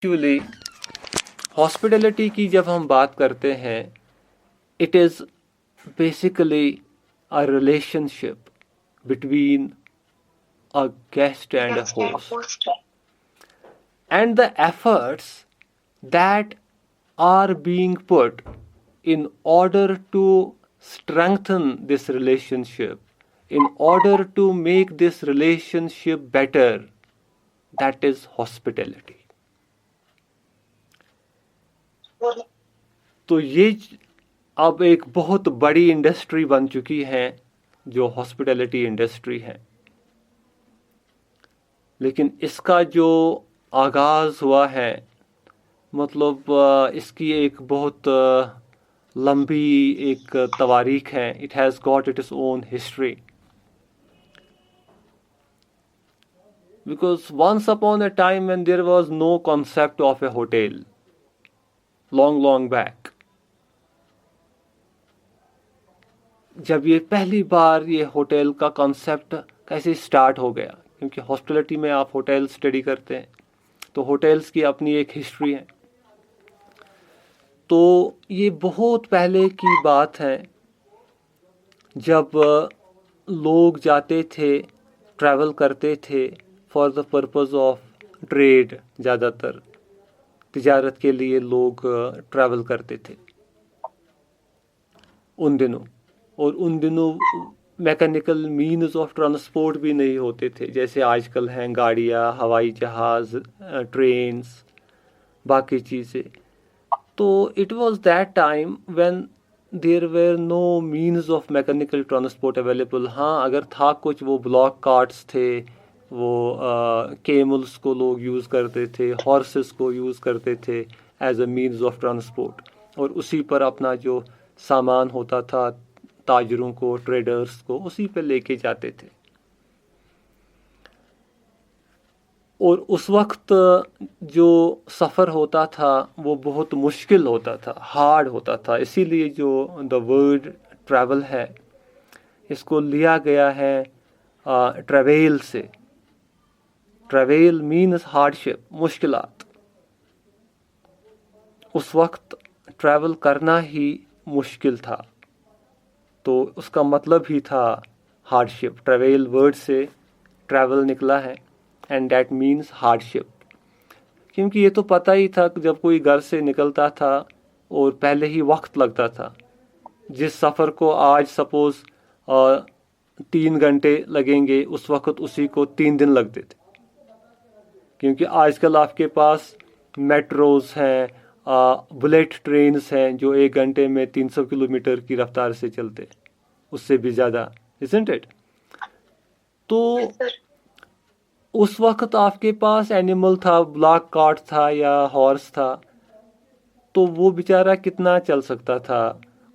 Actually hospitality کی جب ہم بات کرتے ہیں it is basically a relationship between a guest and a host, and the efforts that are being put in order to strengthen this relationship, in order to make this relationship better, that is hospitality. تو یہ اب ایک بہت بڑی industry بن چکی ہے جو hospitality industry ہے، لیکن اس کا جو آغاز ہوا ہے مطلب اس کی ایک بہت لمبی ایک تواریخ ہے. It has got its own history because once upon a time when there was no concept of a hotel long back. جب یہ پہلی بار یہ ہوٹل کا کانسیپٹ کیسے اسٹارٹ ہو گیا، کیونکہ ہاسپٹیلٹی میں آپ ہوٹل اسٹڈی کرتے ہیں تو ہوٹلس کی اپنی ایک ہسٹری ہے. تو یہ بہت پہلے کی بات ہے جب لوگ جاتے تھے، ٹریول کرتے تھے for the purpose of trade. زیادہ تر تجارت کے لیے لوگ ٹریول کرتے تھے ان دنوں. اور ان دنوں میکینیکل مینز آف ٹرانسپورٹ بھی نہیں ہوتے تھے جیسے آج کل ہیں، گاڑیاں، ہوائی جہاز، ٹرینز، باقی چیزیں. تو it was that time when there were no means of mechanical transport available. ہاں اگر تھا کچھ وہ بلاک کارٹس تھے، وہ کیملس کو لوگ یوز کرتے تھے، ہارسز کو یوز کرتے تھے as a means of transport, اور اسی پر اپنا جو سامان ہوتا تھا تاجروں کو، ٹریڈرز کو، اسی پہ لے کے جاتے تھے. اور اس وقت جو سفر ہوتا تھا وہ بہت مشکل ہوتا تھا، ہارڈ ہوتا تھا. اسی لیے جو دا ورڈ ٹریول ہے اس کو لیا گیا ہے ٹریویل سے. ٹریویل مینز ہارڈ شپ، مشکلات. اس وقت ٹریول کرنا ہی مشکل تھا تو اس کا مطلب ہی تھا ہارڈ شپ. ٹریویل ورڈ سے ٹریول نکلا ہے اینڈ دیٹ مینس ہارڈ شپ. کیونکہ یہ تو پتہ ہی تھا کہ جب کوئی گھر سے نکلتا تھا اور پہلے ہی وقت لگتا تھا. جس سفر کو آج سپوز 3 گھنٹے لگیں گے اس وقت اسی کو 3 دن لگتے تھے. کیونکہ آج کل آپ کے پاس میٹروز ہیں، بلیٹ ٹرینز ہیں جو 1 گھنٹے میں 300 کلومیٹر کی رفتار سے چلتے، اس سے بھی زیادہ، isn't it؟ تو اس وقت آپ کے پاس اینیمل تھا، بلاک کارٹ تھا یا ہارس تھا، تو وہ بیچارہ کتنا چل سکتا تھا.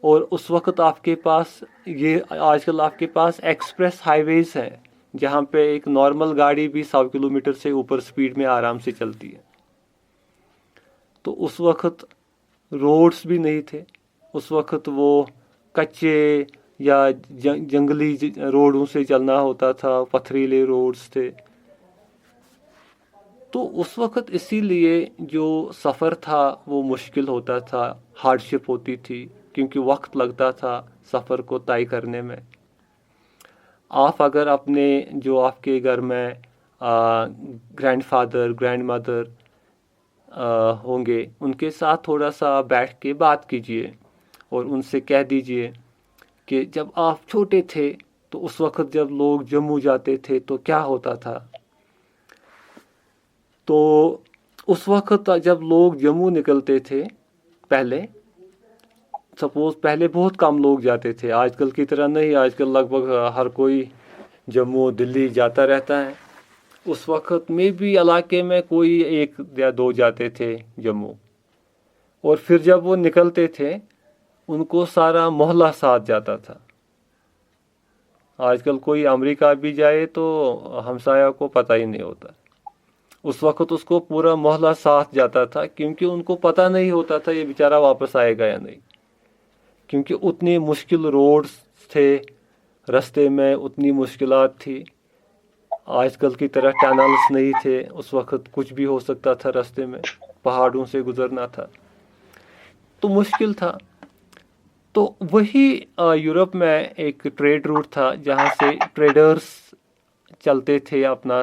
اور اس وقت آپ کے پاس یہ آج کل آپ کے پاس ایکسپریس ہائی ویز ہیں جہاں پہ ایک نارمل گاڑی بھی 100 کلومیٹر سے اوپر سپیڈ میں آرام سے چلتی ہے. تو اس وقت روڈز بھی نہیں تھے، اس وقت وہ کچے یا جنگلی روڈوں سے چلنا ہوتا تھا، پتھریلے روڈز تھے. تو اس وقت اسی لیے جو سفر تھا وہ مشکل ہوتا تھا، ہارڈ شپ ہوتی تھی، کیونکہ وقت لگتا تھا سفر کو طے کرنے میں. آپ اگر اپنے جو آپ کے گھر میں گرینڈ فادر، گرینڈ مدر ہوں گے، ان کے ساتھ تھوڑا سا بیٹھ کے بات کیجئے اور ان سے کہہ دیجئے کہ جب آپ چھوٹے تھے تو اس وقت جب لوگ جموں جاتے تھے تو کیا ہوتا تھا. تو اس وقت جب لوگ جموں نکلتے تھے، پہلے سپوز پہلے بہت کم لوگ جاتے تھے، آج کل کی طرح نہیں. آج کل لگ بھگ ہر کوئی جموں دلی جاتا رہتا ہے. اس وقت میں بھی علاقے میں کوئی 1 یا 2 جاتے تھے جموں. اور پھر جب وہ نکلتے تھے ان کو سارا محلہ ساتھ جاتا تھا. آج کل کوئی امریکہ بھی جائے تو ہمسایہ کو پتہ ہی نہیں ہوتا. اس وقت اس کو پورا محلہ ساتھ جاتا تھا، کیونکہ ان کو پتہ نہیں ہوتا تھا یہ بیچارہ واپس آئے گا یا نہیں. کیونکہ اتنی مشکل روڈز تھے، رستے میں اتنی مشکلات تھی. آج کل کی طرح ٹنلز نہیں تھے، اس وقت کچھ بھی ہو سکتا تھا رستے میں. پہاڑوں سے گزرنا تھا، تو مشکل تھا. تو وہی یورپ میں ایک ٹریڈ روٹ تھا جہاں سے ٹریڈرز چلتے تھے اپنا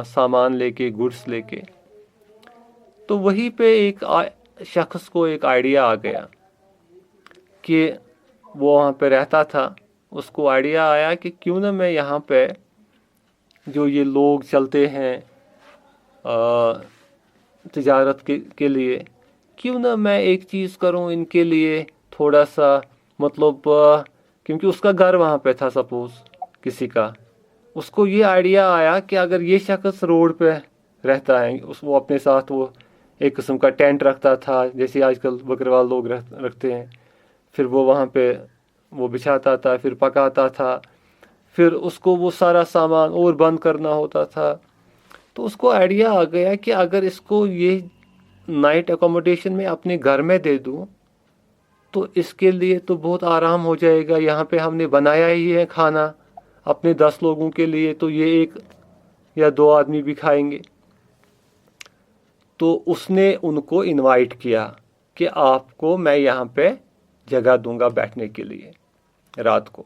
سامان لے کے، گڈس لے کے. تو وہیں پہ ایک شخص کو ایک آئیڈیا آ گیا کہ وہ وہاں پہ رہتا تھا. اس کو آئیڈیا آیا کہ کیوں نہ میں یہاں پہ جو یہ لوگ چلتے ہیں تجارت کے لیے، کیوں نہ میں ایک چیز کروں ان کے لیے تھوڑا سا، مطلب کیونکہ اس کا گھر وہاں پہ تھا سپوز کسی کا. اس کو یہ آئیڈیا آیا کہ اگر یہ شخص روڈ پہ رہتا ہے، وہ اپنے ساتھ وہ ایک قسم کا ٹینٹ رکھتا تھا جیسے آج کل بکروال لوگ رکھتے ہیں، پھر وہ وہاں پہ وہ بچھاتا تھا، پھر پکاتا تھا، پھر اس کو وہ سارا سامان اور بند کرنا ہوتا تھا. تو اس کو آئیڈیا آ گیا کہ اگر اس کو یہ نائٹ اکوموڈیشن میں اپنے گھر میں دے دوں تو اس کے لیے تو بہت آرام ہو جائے گا. یہاں پہ ہم نے بنایا ہی ہے کھانا اپنے 10 لوگوں کے لیے، تو یہ 1 یا 2 آدمی بھی کھائیں گے. تو اس نے ان کو انوائٹ کیا کہ آپ کو میں یہاں پہ جگہ دوں گا بیٹھنے کے لیے رات کو.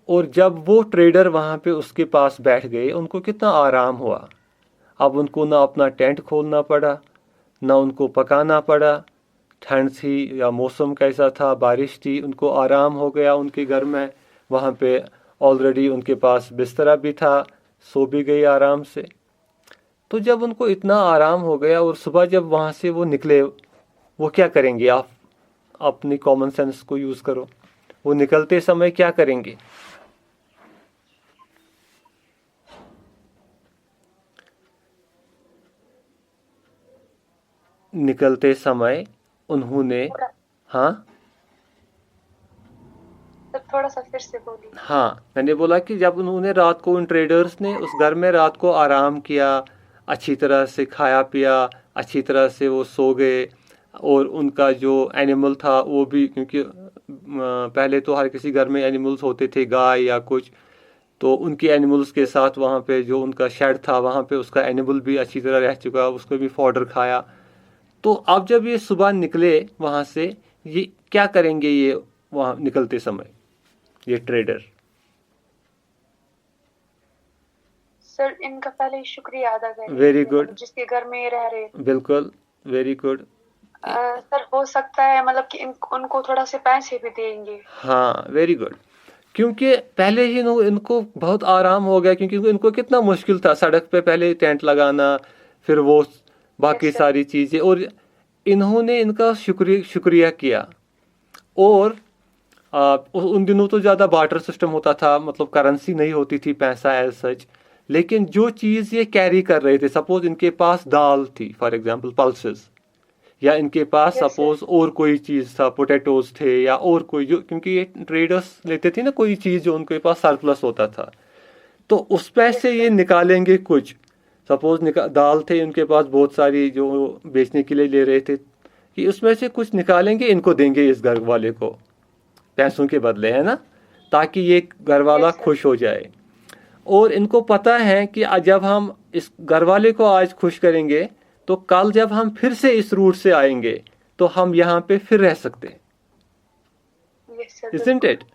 اور جب وہ ٹریڈر وہاں پہ اس کے پاس بیٹھ گئے، ان کو کتنا آرام ہوا. اب ان کو نہ اپنا ٹینٹ کھولنا پڑا، نہ ان کو پکانا پڑا. ٹھنڈ تھی یا موسم کیسا تھا، بارش تھی، ان کو آرام ہو گیا ان کے گھر میں. وہاں پہ آلریڈی ان کے پاس بستر بھی تھا، سو بھی گئی آرام سے. تو جب ان کو اتنا آرام ہو گیا اور صبح جب وہاں سے وہ نکلے، وہ کیا کریں گے؟ آپ اپنی کامن سینس کو یوز کرو. وہ نکلتے سمے کیا کریں گے؟ نکلتے سمے انہوں نے ہاں تھوڑا سا پھر سے بولیے. ہاں، میں نے بولا کہ جب انہوں نے رات کو، ان ٹریڈرز نے اس گھر میں رات کو آرام کیا، اچھی طرح سے کھایا پیا، اچھی طرح سے وہ سو گئے. اور ان کا جو اینیمل تھا وہ بھی، کیونکہ پہلے تو ہر کسی گھر میں اینیملز ہوتے تھے، گائے یا کچھ، تو ان کے اینیملز کے ساتھ وہاں پہ جو ان کا شیڈ تھا وہاں پہ اس کا اینیمل بھی اچھی طرح رہ چکا، اس کو بھی فوڈر کھایا. تو اب جب یہ صبح نکلے وہاں سے، یہ کیا کریں گے یہ وہاں نکلتے سمے یہ ٹریڈر؟ سر ان کا پہلے شکریہ ادا کریں. Very good. جس کے گھر میں یہ رہ رہے تھے. بالکل، ویری گڈ. سر ہو سکتا ہے مطلب کہ ان کو تھوڑا سے پیسے بھی دیں گے. ہاں، ویری گڈ. کیونکہ پہلے ہی ان کو بہت آرام ہو گیا، کیونکہ ان کو کتنا مشکل تھا سڑک پہ پہلے ٹینٹ لگانا، پھر وہ باقی ساری چیزیں. اور انہوں نے ان کا شکریہ کیا. اور ان دنوں تو زیادہ بارٹر سسٹم ہوتا تھا، مطلب کرنسی نہیں ہوتی تھی، پیسہ ایز سچ. لیکن جو چیز یہ کیری کر رہے تھے، سپوز ان کے پاس دال تھی فار ایگزامپل پلسز، یا ان کے پاس سپوز اور کوئی چیز تھا، پوٹیٹوز تھے یا اور کوئی، جو کیونکہ یہ ٹریڈرز لیتے تھے نا کوئی چیز جو ان کے پاس سرپلس ہوتا تھا، تو اس پیسے یہ نکالیں گے کچھ. سپوز دال تھے ان کے پاس بہت ساری جو بیچنے کے لیے لے رہے تھے، کہ اس میں سے کچھ نکالیں گے، ان کو دیں گے، اس گھر والے کو پیسوں کے بدلے، ہے نا، تاکہ یہ گھر والا خوش ہو جائے. اور ان کو پتہ ہے کہ جب ہم اس گھر والے کو آج خوش کریں گے تو کل جب ہم پھر سے اس روٹ سے آئیں گے تو ہم یہاں پہ پھر رہ سکتے ہیں. Isn't it؟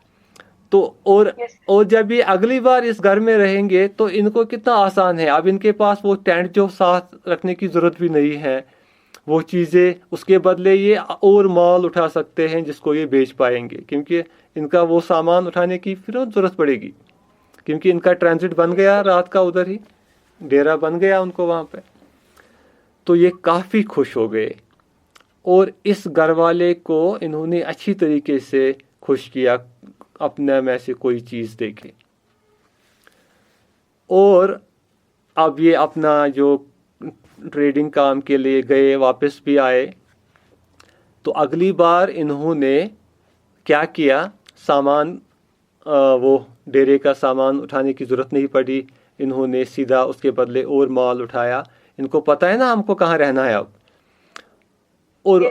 تو اور جب یہ اگلی بار اس گھر میں رہیں گے تو ان کو کتنا آسان ہے. اب ان کے پاس وہ ٹینٹ جو ساتھ رکھنے کی ضرورت بھی نہیں ہے، وہ چیزیں، اس کے بدلے یہ اور مال اٹھا سکتے ہیں جس کو یہ بیچ پائیں گے، کیونکہ ان کا وہ سامان اٹھانے کی پھر ضرورت پڑے گی، کیونکہ ان کا ٹرانزٹ بن گیا رات کا، ادھر ہی ڈیرا بن گیا ان کو وہاں پہ. تو یہ کافی خوش ہو گئے اور اس گھر والے کو انہوں نے اچھی طریقے سے خوش کیا اپنے میں سے کوئی چیز دے کے. اور اب یہ اپنا جو ٹریڈنگ کام کے لیے گئے، واپس بھی آئے. تو اگلی بار انہوں نے کیا کیا، سامان وہ ڈیرے کا سامان اٹھانے کی ضرورت نہیں پڑی، انہوں نے سیدھا اس کے بدلے اور مال اٹھایا. ان کو پتہ ہے نا ہم کو کہاں رہنا ہے اب. اور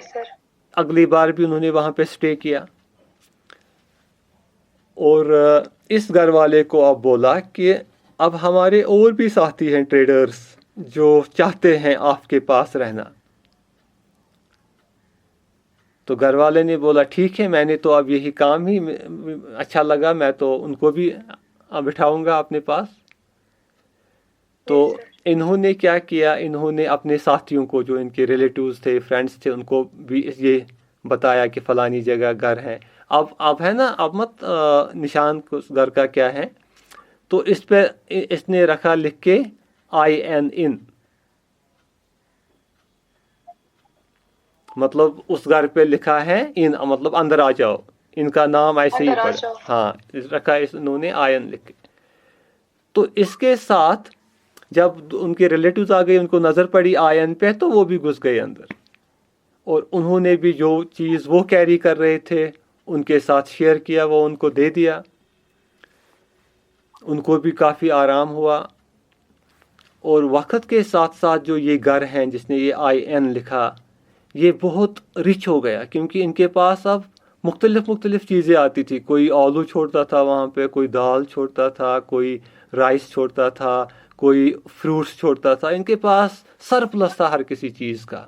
اگلی بار بھی انہوں نے وہاں پہ سٹے کیا. اور اس گھر والے کو اب بولا کہ اب ہمارے اور بھی ساتھی ہیں ٹریڈرز، جو چاہتے ہیں آپ کے پاس رہنا. تو گھر والے نے بولا ٹھیک ہے, میں نے تو اب یہی کام ہی اچھا لگا, میں تو ان کو بھی بٹھاؤں گا اپنے پاس. تو Yes, sir. انہوں نے کیا کیا, انہوں نے اپنے ساتھیوں کو, جو ان کے ریلیٹیوز تھے, فرینڈس تھے, ان کو بھی یہ بتایا کہ فلانی جگہ گھر ہے. اب ہے نا, اب مت نشان اس گھر کا کیا ہے, تو اس پہ اس نے رکھا لکھ کے IN, مطلب اس گھر پہ لکھا ہے ان, مطلب اندر آ جاؤ, ان کا نام ایسے ہی اندر آ پڑا, جاؤ. ہاں رکھا انہوں نے IN لکھ کے. تو اس کے ساتھ جب ان کے ریلیٹیوز آ گئے, ان کو نظر پڑی IN پہ, تو وہ بھی گھس گئے اندر, اور انہوں نے بھی جو چیز وہ کیری کر رہے تھے ان کے ساتھ شیئر کیا, وہ ان کو دے دیا. ان کو بھی کافی آرام ہوا. اور وقت کے ساتھ ساتھ جو یہ گھر ہیں جس نے یہ IN لکھا, یہ بہت رچ ہو گیا, کیونکہ ان کے پاس اب مختلف چیزیں آتی تھی. کوئی آلو چھوڑتا تھا وہاں پہ, کوئی دال چھوڑتا تھا, کوئی رائس چھوڑتا تھا, کوئی فروٹس چھوڑتا تھا. ان کے پاس سرپلس تھا ہر کسی چیز کا.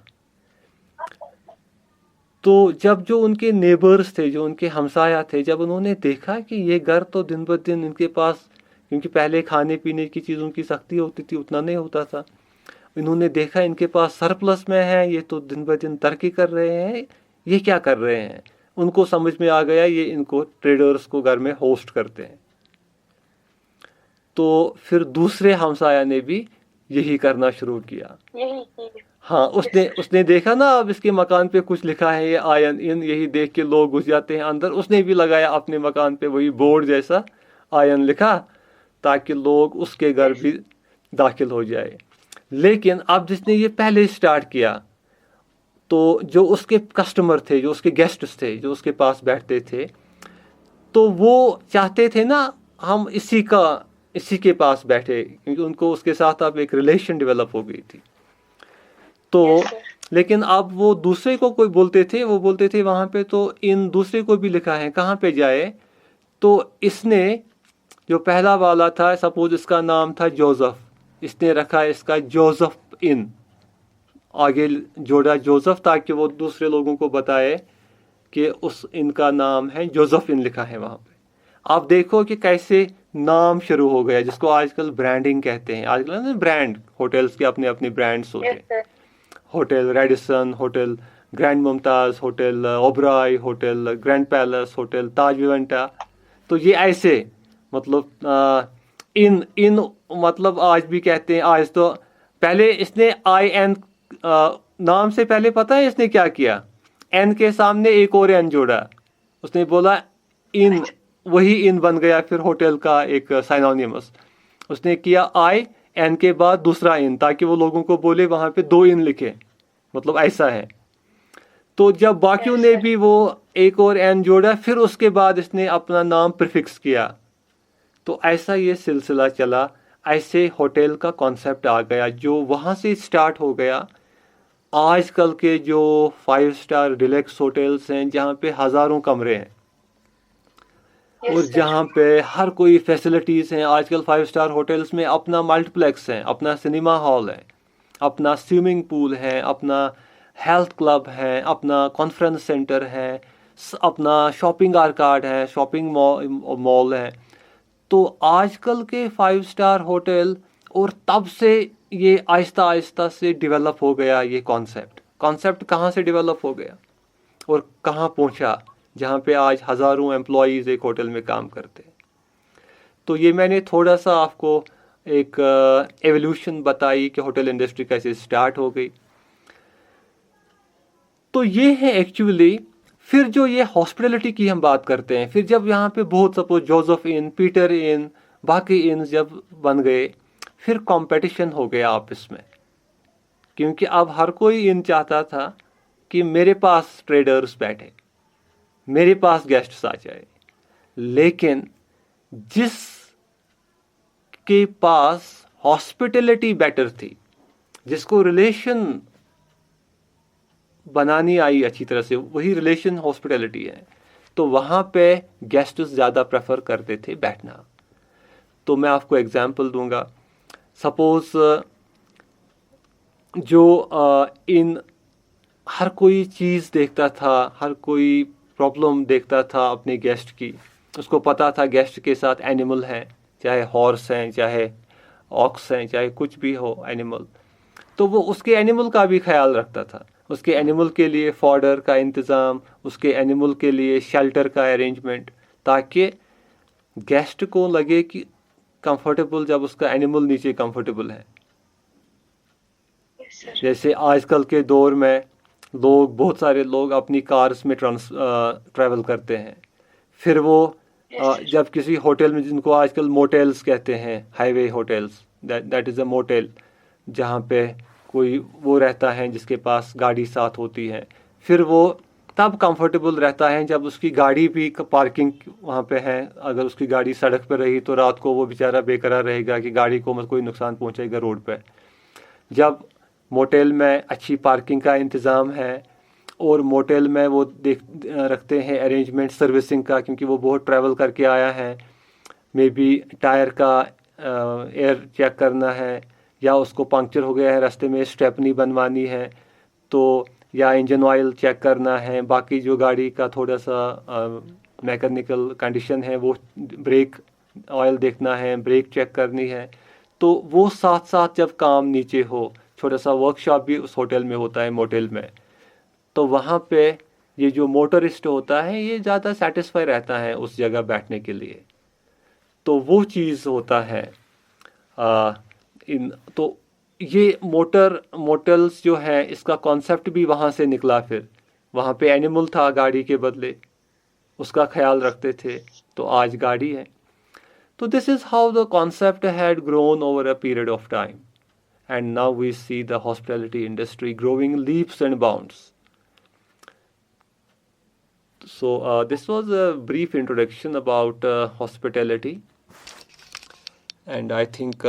تو جب جو ان کے نیبرز تھے, جو ان کے ہمسایہ تھے, جب انہوں نے دیکھا کہ یہ گھر تو دن بدن ان کے پاس, کیونکہ پہلے کھانے پینے کی چیزوں کی سختی ہوتی تھی, اتنا نہیں ہوتا تھا, انہوں نے دیکھا ان کے پاس سرپلس میں ہے, یہ تو دن بدن ترقی کر رہے ہیں, یہ کیا کر رہے ہیں. ان کو سمجھ میں آ گیا یہ ان کو ٹریڈرز کو گھر میں ہوسٹ کرتے ہیں. تو پھر دوسرے ہمسایہ نے بھی یہی کرنا شروع کیا. یہی. ہاں, اس نے دیکھا نا اب اس کے مکان پہ کچھ لکھا ہے یہ IN, یہی دیکھ کے لوگ گھس جاتے ہیں اندر. اس نے بھی لگایا اپنے مکان پہ وہی بورڈ جیسا IN لکھا, تاکہ لوگ اس کے گھر بھی داخل ہو جائے. لیکن اب جس نے یہ پہلے سٹارٹ کیا, تو جو اس کے کسٹمر تھے, جو اس کے گیسٹس تھے, جو اس کے پاس بیٹھتے تھے, تو وہ چاہتے تھے نا ہم اسی کے پاس بیٹھے, کیونکہ ان کو اس کے ساتھ اب ایک ریلیشن ڈیولپ ہو گئی تھی. تو Yes, sir. لیکن اب وہ دوسرے کو کوئی بولتے تھے, وہ بولتے تھے وہاں پہ تو ان دوسرے کو بھی لکھا ہے, کہاں پہ جائے. تو اس نے جو پہلا والا تھا, سپوز اس کا نام تھا جوزف, اس نے رکھا اس کا جوزف ان, آگے جوڑا جوزف, تاکہ وہ دوسرے لوگوں کو بتائے کہ اس ان کا نام ہے جوزف ان لکھا ہے وہاں پہ. آپ دیکھو کہ کیسے نام شروع ہو گیا, جس کو آج کل برانڈنگ کہتے ہیں. آج کل برانڈ, ہوٹلس کے اپنے اپنے برانڈس ہوتے ہیں. Yes, sir. Hotel Radisson, hotel grand Mumtaz, hotel Oberoi, hotel grand palace, hotel Taj Vivanta. تو یہ ایسے مطلب ان مطلب آج بھی کہتے ہیں. آج تو پہلے اس نے IN نام سے پہلے پتہ ہے اس نے کیا کیا, N کے سامنے ایک اور N جوڑا. اس نے بولا ان, وہی ان بن گیا پھر ہوٹل کا ایک سائنونیمس. اس نے کیا IN کے بعد دوسرا ان, تاکہ وہ لوگوں کو بولے وہاں پہ 2 ان لکھے, مطلب ایسا ہے. تو جب باقیوں نے بھی وہ ایک اور N جوڑا, پھر اس کے بعد اس نے اپنا نام پریفکس کیا. تو ایسا یہ سلسلہ چلا. ایسے ہوٹل کا کانسیپٹ آ گیا, جو وہاں سے سٹارٹ ہو گیا. آج کل کے جو 5 اسٹار ڈیلیکس ہوٹلس ہیں, جہاں پہ ہزاروں کمرے ہیں, اور جہاں پہ ہر کوئی فیسلٹیز ہیں. آج کل 5 اسٹار ہوٹلس میں اپنا ملٹی پلیکس ہے, اپنا سنیما ہال ہے, اپنا سوئمنگ پول ہے, اپنا ہیلتھ کلب ہے, اپنا کانفرنس سینٹر ہے, اپنا شاپنگ آرکاڈ ہے, شاپنگ مال ہے. تو آج کل کے 5 اسٹار ہوٹل, اور تب سے یہ آہستہ آہستہ سے ڈیولپ ہو گیا. یہ کانسیپٹ کہاں سے ڈیولپ ہو گیا اور کہاں پہنچا, جہاں پہ آج ہزاروں امپلائیز ایک ہوٹل میں کام کرتے. تو یہ میں نے تھوڑا سا آپ کو ایک ایولیوشن بتائی کہ ہوٹل انڈسٹری کیسے سٹارٹ ہو گئی. تو یہ ہے ایکچولی. پھر جو یہ ہاسپٹلٹی کی ہم بات کرتے ہیں, پھر جب یہاں پہ بہت سپوز جوزف ان, پیٹر ان, باقی انز جب بن گئے, پھر کمپٹیشن ہو گیا آپس میں, کیونکہ اب ہر کوئی ان چاہتا تھا کہ میرے پاس ٹریڈرز بیٹھے, میرے پاس گیسٹس آ جائے. لیکن جس کے پاس ہاسپٹلٹی بیٹر تھی, جس کو ریلیشن بنانی آئی اچھی طرح سے, وہی ریلیشن ہاسپٹلٹی ہے, تو وہاں پہ گیسٹس زیادہ پریفر کرتے تھے بیٹھنا. تو میں آپ کو ایگزامپل دوں گا. سپوز جو ان ہر کوئی چیز دیکھتا تھا, ہر کوئی پرابلم دیکھتا تھا اپنے گیسٹ کی. اس کو پتا تھا گیسٹ کے ساتھ اینیمل ہیں, چاہے ہارس ہیں, چاہے آکس ہیں, چاہے کچھ بھی ہو اینیمل, تو وہ اس کے اینیمل کا بھی خیال رکھتا تھا. اس کے اینیمل کے لیے فوڈر کا انتظام, اس کے اینیمل کے لیے شیلٹر کا ارینجمنٹ, تاکہ گیسٹ کو لگے کہ کمفرٹیبل جب اس کا اینیمل نیچے کمفرٹیبل ہے. Yes, sir. جیسے آج کل کے دور میں لوگ, بہت سارے لوگ اپنی کارز میں ٹریول کرتے ہیں. پھر وہ Yes, sir. جب کسی ہوٹل میں, جن کو آج کل موٹیلز کہتے ہیں, highway hotels, that is a motel, جہاں پہ کوئی وہ رہتا ہے جس کے پاس گاڑی ساتھ ہوتی ہے. پھر وہ تب کمفرٹیبل رہتا ہے جب اس کی گاڑی بھی پارکنگ وہاں پہ ہے. اگر اس کی گاڑی سڑک پہ رہی تو رات کو وہ بیچارہ بے قرار رہے گا کہ گاڑی کو مت کوئی نقصان پہنچے گا روڈ پہ. جب موٹیل میں اچھی پارکنگ کا انتظام ہے, اور موٹیل میں وہ رکھتے ہیں ارینجمنٹ سروسنگ کا, کیونکہ وہ بہت ٹریول کر کے آیا ہے, مے بی ٹائر کا ایئر چیک کرنا ہے, یا اس کو پنکچر ہو گیا ہے راستے میں, اسٹیپنی بنوانی ہے, تو یا انجن آئل چیک کرنا ہے, باقی جو گاڑی کا تھوڑا سا میکینیکل کنڈیشن ہے, وہ بریک آئل دیکھنا ہے, بریک چیک کرنی ہے. تو وہ ساتھ ساتھ جب کام نیچے ہو, چھوٹا سا ورک شاپ بھی اس ہوٹل میں ہوتا ہے, موٹل میں, تو وہاں پہ یہ جو موٹرسٹ ہوتا ہے یہ زیادہ سیٹسفائی رہتا ہے اس جگہ بیٹھنے کے لیے. تو وہ چیز ہوتا ہے. تو یہ موٹلز جو ہے, اس کا کانسیپٹ بھی وہاں سے نکلا. پھر وہاں پہ اینیمل تھا گاڑی کے بدلے, اس کا خیال رکھتے تھے, تو آج گاڑی ہے. تو this is how the concept had grown over a period of time, and now we see the hospitality industry growing leaps and bounds. So this was a brief introduction about hospitality, and I think